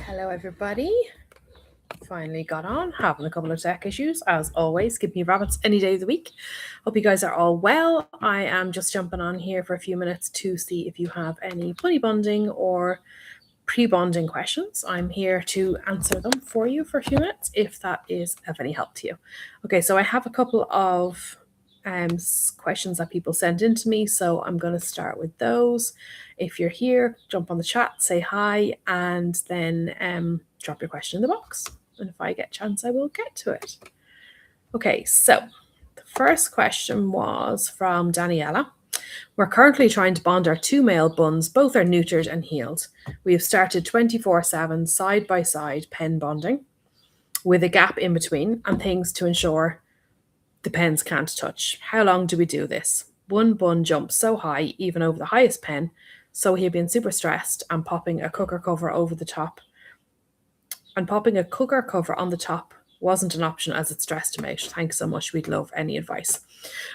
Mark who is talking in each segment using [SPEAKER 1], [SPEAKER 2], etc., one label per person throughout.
[SPEAKER 1] Hello everybody. Finally got on, having a couple of tech issues as always. Give me rabbits any day of the week. Hope you guys are all well. I am just jumping on here for a few minutes to see if you have any bunny bonding or pre-bonding questions. I'm here to answer them for you for a few minutes if that is of any help to you. Okay, so I have a couple of questions that people sent in to me, so I'm going to start with those. If you're here, jump on the chat, say hi, and then drop your question in the box. And if I get a chance, I will get to it. Okay, so the first question was from Daniela. We're currently trying to bond our two male buns. Both are neutered and healed. We have started 24/7 side by side pen bonding with a gap in between and things to ensure the pens can't touch. How long do we do this? One bun jumps so high, even over the highest pen, so he had been super stressed and popping a cooker cover over the top. And popping a cooker cover on the top wasn't an option as it stressed him out. Thanks so much. We'd love any advice.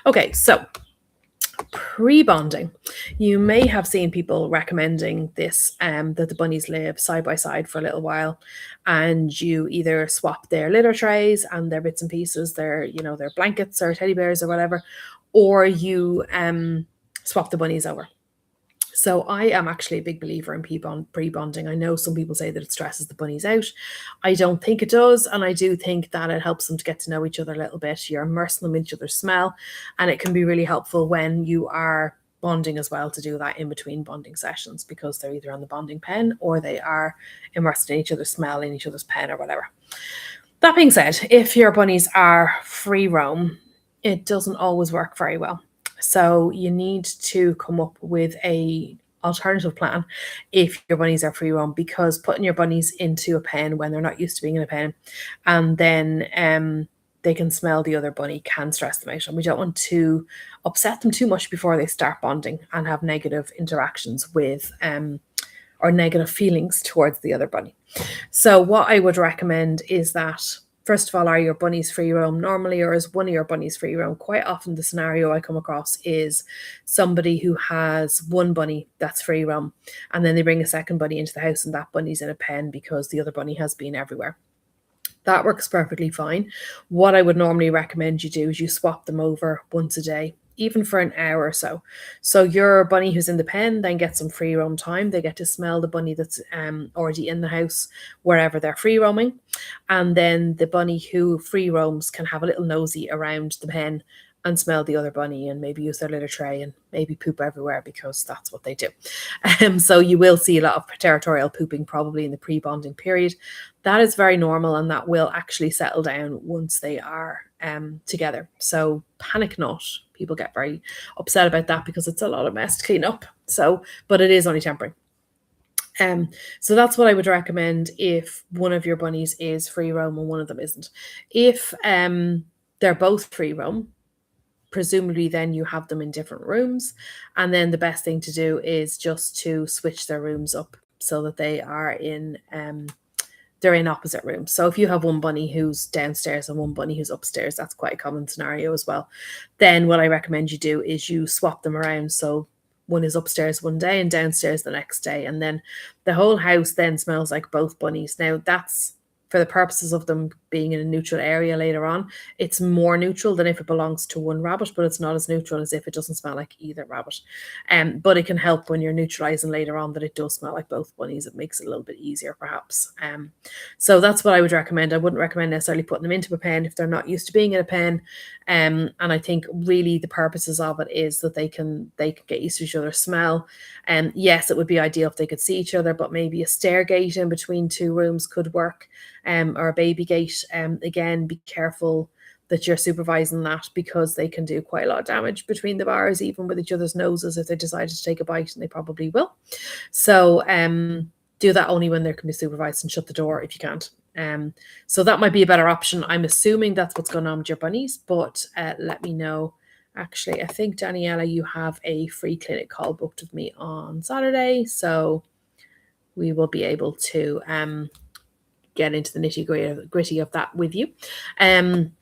[SPEAKER 1] Okay, so pre-bonding. You may have seen people recommending this, that the bunnies live side by side for a little while, and you either swap their litter trays and their bits and pieces, their blankets or teddy bears or whatever, or you swap the bunnies over. So I am actually a big believer in pre-bonding. I know some people say that it stresses the bunnies out. I don't think it does, and I do think that it helps them to get to know each other a little bit. You're immersing them in each other's smell, and it can be really helpful when you are bonding as well to do that in between bonding sessions, because they're either on the bonding pen or they are immersed in each other's smell, in each other's pen or whatever. That being said, if your bunnies are free roam, it doesn't always work very well. So you need to come up with a alternative plan if your bunnies are free roam, because putting your bunnies into a pen when they're not used to being in a pen, and then they can smell the other bunny, can stress them out. And we don't want to upset them too much before they start bonding and have negative interactions with or negative feelings towards the other bunny. So what I would recommend is that, first of all, are your bunnies free roam normally, or is one of your bunnies free roam? Quite often the scenario I come across is somebody who has one bunny that's free roam, and then they bring a second bunny into the house and that bunny's in a pen because the other bunny has been everywhere. That works perfectly fine. What I would normally recommend you do is you swap them over once a day, even for an hour or so. So your bunny who's in the pen then gets some free roam time. They get to smell the bunny that's already in the house wherever they're free roaming. And then the bunny who free roams can have a little nosy around the pen and smell the other bunny and maybe use their litter tray and maybe poop everywhere, because that's what they do. So you will see a lot of territorial pooping probably in the pre-bonding period. That is very normal, and that will actually settle down once they are together. So panic not. People get very upset about that because it's a lot of mess to clean up. But it is only temporary. So that's what I would recommend if one of your bunnies is free roam and one of them isn't. If they're both free roam, presumably then you have them in different rooms, and then the best thing to do is just to switch their rooms up so that they are in they're in opposite rooms. So if you have one bunny who's downstairs and one bunny who's upstairs, that's quite a common scenario as well. Then what I recommend you do is you swap them around. So one is upstairs one day and downstairs the next day, and then the whole house then smells like both bunnies. Now that's for the purposes of them being in a neutral area later on. It's more neutral than if it belongs to one rabbit, but it's not as neutral as if it doesn't smell like either rabbit. But it can help when you're neutralizing later on that it does smell like both bunnies. It makes it a little bit easier perhaps. So that's what I would recommend. I wouldn't recommend necessarily putting them into a pen if they're not used to being in a pen. And I think really the purposes of it is that they can get used to each other's smell. And yes, it would be ideal if they could see each other, but maybe a stair gate in between two rooms could work, or a baby gate. Again, be careful that you're supervising that, because they can do quite a lot of damage between the bars, even with each other's noses, if they decided to take a bite, and they probably will. So do that only when they can be supervised, and shut the door if you can't. So that might be a better option. I'm assuming that's what's going on with your bunnies, but let me know. Actually, I think, Daniela, you have a free clinic call booked with me on Saturday, so we will be able to get into the nitty-gritty of that with you. And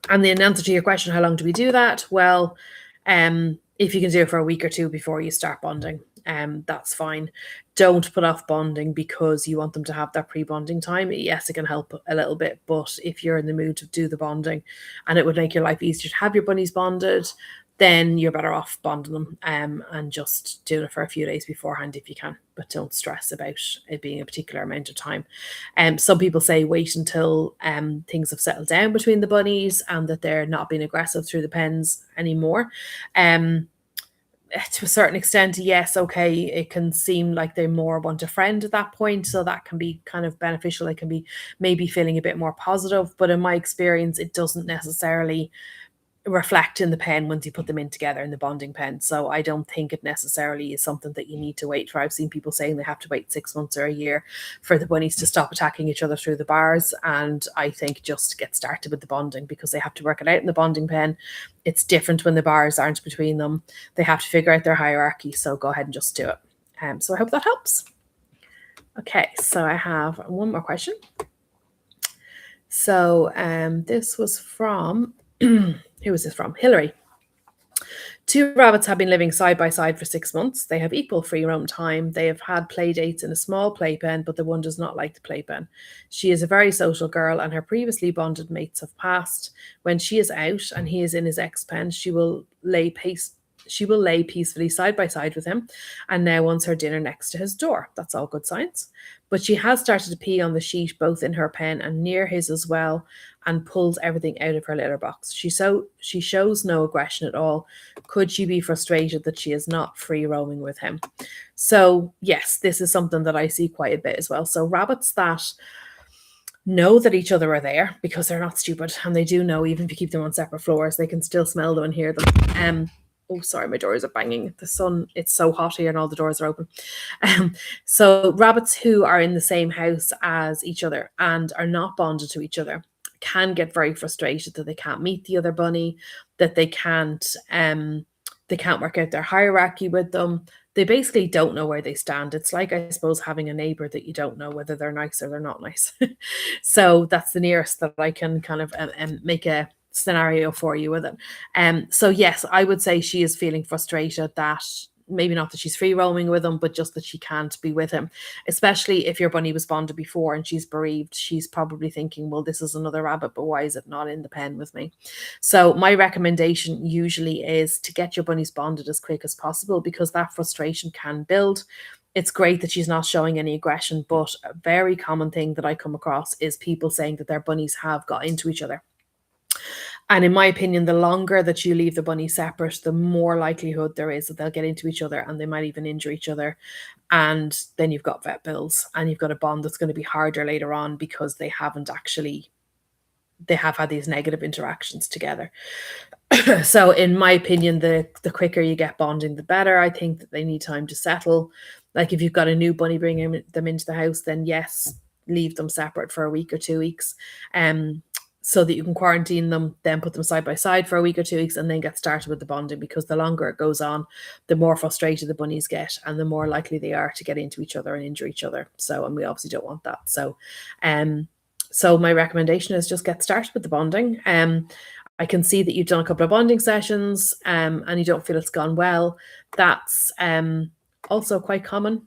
[SPEAKER 1] the answer to your question, how long do we do that? Well, if you can do it for a week or two before you start bonding, that's fine. Don't put off bonding because you want them to have that pre-bonding time. Yes, it can help a little bit, but if you're in the mood to do the bonding and it would make your life easier to have your bunnies bonded, then you're better off bonding them and just doing it for a few days beforehand if you can, but don't stress about it being a particular amount of time. Some people say wait until things have settled down between the bunnies and that they're not being aggressive through the pens anymore. To a certain extent, yes, okay, it can seem like they more want a friend at that point, so that can be kind of beneficial. It can be maybe feeling a bit more positive, but in my experience, it doesn't necessarily reflect in the pen once you put them in together in the bonding pen. So I don't think it necessarily is something that you need to wait for. I've seen people saying they have to wait 6 months or a year for the bunnies to stop attacking each other through the bars. And I think just get started with the bonding because they have to work it out in the bonding pen. It's different when the bars aren't between them. They have to figure out their hierarchy. So go ahead and just do it. So I hope that helps. Okay, so I have one more question. So this was from who was this from? Hillary. 2 rabbits have been living side by side for 6 months. They have equal free roam time. They have had play dates in a small playpen, but the one does not like the playpen. She is a very social girl, and her previously bonded mates have passed. When she is out and he is in his ex-pen, she will lay peacefully side by side with him and now wants her dinner next to his door. That's all good signs. But she has started to pee on the sheet, both in her pen and near his as well, and pulls everything out of her litter box. She shows no aggression at all. Could she be frustrated that she is not free roaming with him? So yes, this is something that I see quite a bit as well. So rabbits that know that each other are there because they're not stupid, and they do know even if you keep them on separate floors, they can still smell them and hear them. Oh, sorry, my doors are banging. The sun, it's so hot here and all the doors are open. So rabbits who are in the same house as each other and are not bonded to each other can get very frustrated that they can't meet the other bunny, that they can't work out their hierarchy with them. They basically don't know where they stand. It's like, I suppose, having a neighbor that you don't know whether they're nice or they're not nice. So that's the nearest that I can kind of make a scenario for you with it. So yes, I would say she is feeling frustrated that maybe not that she's free roaming with him, but just that she can't be with him. Especially if your bunny was bonded before and she's bereaved, she's probably thinking, well, this is another rabbit, but why is it not in the pen with me? So my recommendation usually is to get your bunnies bonded as quick as possible because that frustration can build. It's great that she's not showing any aggression, but a very common thing that I come across is people saying that their bunnies have got into each other. And in my opinion, the longer that you leave the bunnies separate, the more likelihood there is that they'll get into each other and they might even injure each other. And then you've got vet bills and you've got a bond that's going to be harder later on because they have had these negative interactions together. So in my opinion, the quicker you get bonding, the better. I think that they need time to settle. Like if you've got a new bunny bringing them into the house, then yes, leave them separate for a week or 2 weeks. So that you can quarantine them, then put them side by side for a week or 2 weeks and then get started with the bonding, because the longer it goes on, the more frustrated the bunnies get and the more likely they are to get into each other and injure each other. So, and we obviously don't want that. So my recommendation is just get started with the bonding. I can see that you've done a couple of bonding sessions and you don't feel it's gone well. That's also quite common.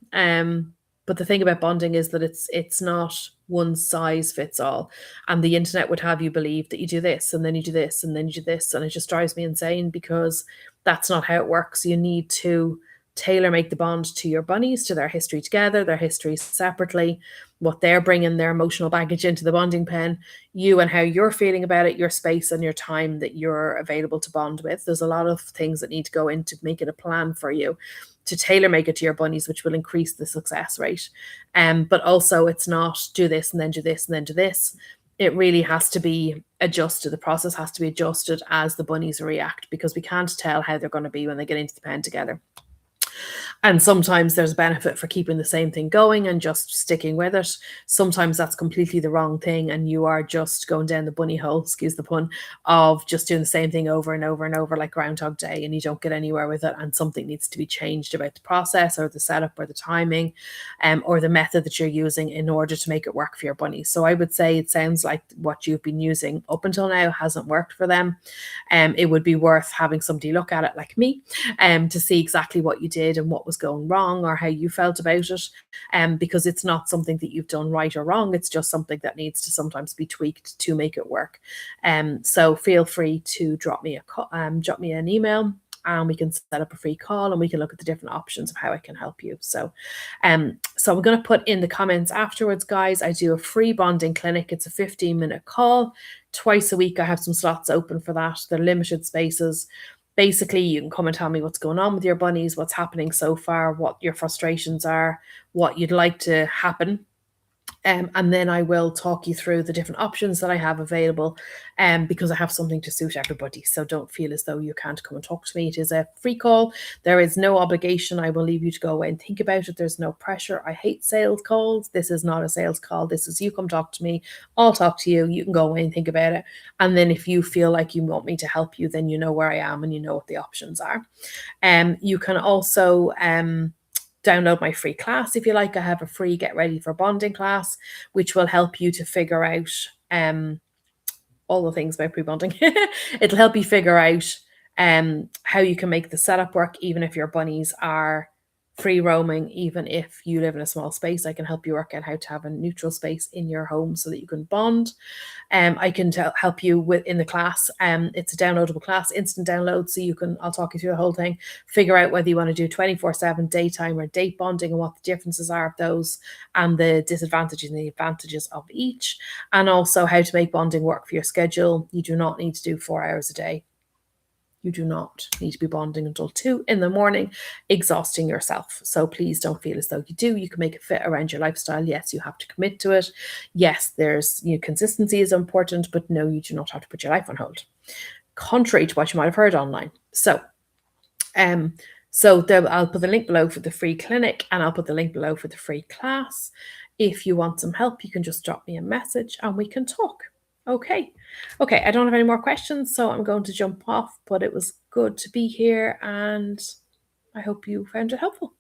[SPEAKER 1] But the thing about bonding is that it's not one size fits all. And the internet would have you believe that you do this and then you do this and then you do this. And it just drives me insane because that's not how it works. You need to tailor make the bond to your bunnies, to their history together, their history separately, what they're bringing, their emotional baggage into the bonding pen, you and how you're feeling about it, your space and your time that you're available to bond with. There's a lot of things that need to go in to make it a plan for you, to tailor make it to your bunnies, which will increase the success rate. But also it's not do this and then do this and then do this. It really has to be adjusted. The process has to be adjusted as the bunnies react, because we can't tell how they're going to be when they get into the pen together. And sometimes there's a benefit for keeping the same thing going and just sticking with it. Sometimes that's completely the wrong thing and you are just going down the bunny hole, excuse the pun, of just doing the same thing over and over and over like Groundhog Day, and you don't get anywhere with it, and something needs to be changed about the process or the setup or the timing or the method that you're using in order to make it work for your bunny. So I would say it sounds like what you've been using up until now hasn't worked for them. It would be worth having somebody look at it like me to see exactly what you did did and what was going wrong or how you felt about it, because it's not something that you've done right or wrong. It's just something that needs to sometimes be tweaked to make it work. So feel free to drop me an email, and we can set up a free call and we can look at the different options of how I can help you. So I'm going to put in the comments afterwards, guys, I do a free bonding clinic. It's a 15-minute call twice a week. I have some slots open for that. They're limited spaces. Basically, you can come and tell me what's going on with your bunnies, what's happening so far, what your frustrations are, what you'd like to happen. And then I will talk you through the different options that I have available, because I have something to suit everybody. So don't feel as though you can't come and talk to me. It is a free call. There is no obligation. I will leave you to go away and think about it. There's no pressure. I hate sales calls. This is not a sales call. This is you come talk to me. I'll talk to you. You can go away and think about it. And then if you feel like you want me to help you, then you know where I am and you know what the options are. You can also download my free class if you like. I have a free Get Ready for Bonding class, which will help you to figure out all the things about pre-bonding. It'll help you figure out how you can make the setup work, even if your bunnies are free roaming, even if you live in a small space. I can help you work out how to have a neutral space in your home so that you can bond. I can help you with in the class. It's a downloadable class, instant download, so I'll talk you through the whole thing, figure out whether you want to do 24/7 daytime or date bonding and what the differences are of those and the disadvantages and the advantages of each, and also how to make bonding work for your schedule. You do not need to do 4 hours a day. You do not need to be bonding until 2 in the morning, exhausting yourself. So please don't feel as though you do. You can make it fit around your lifestyle. Yes, you have to commit to it. Yes, there's consistency is important, but no, you do not have to put your life on hold, contrary to what you might have heard online. So I'll put the link below for the free clinic, and I'll put the link below for the free class. If you want some help, you can just drop me a message and we can talk. Okay, I don't have any more questions, so I'm going to jump off, but it was good to be here and I hope you found it helpful.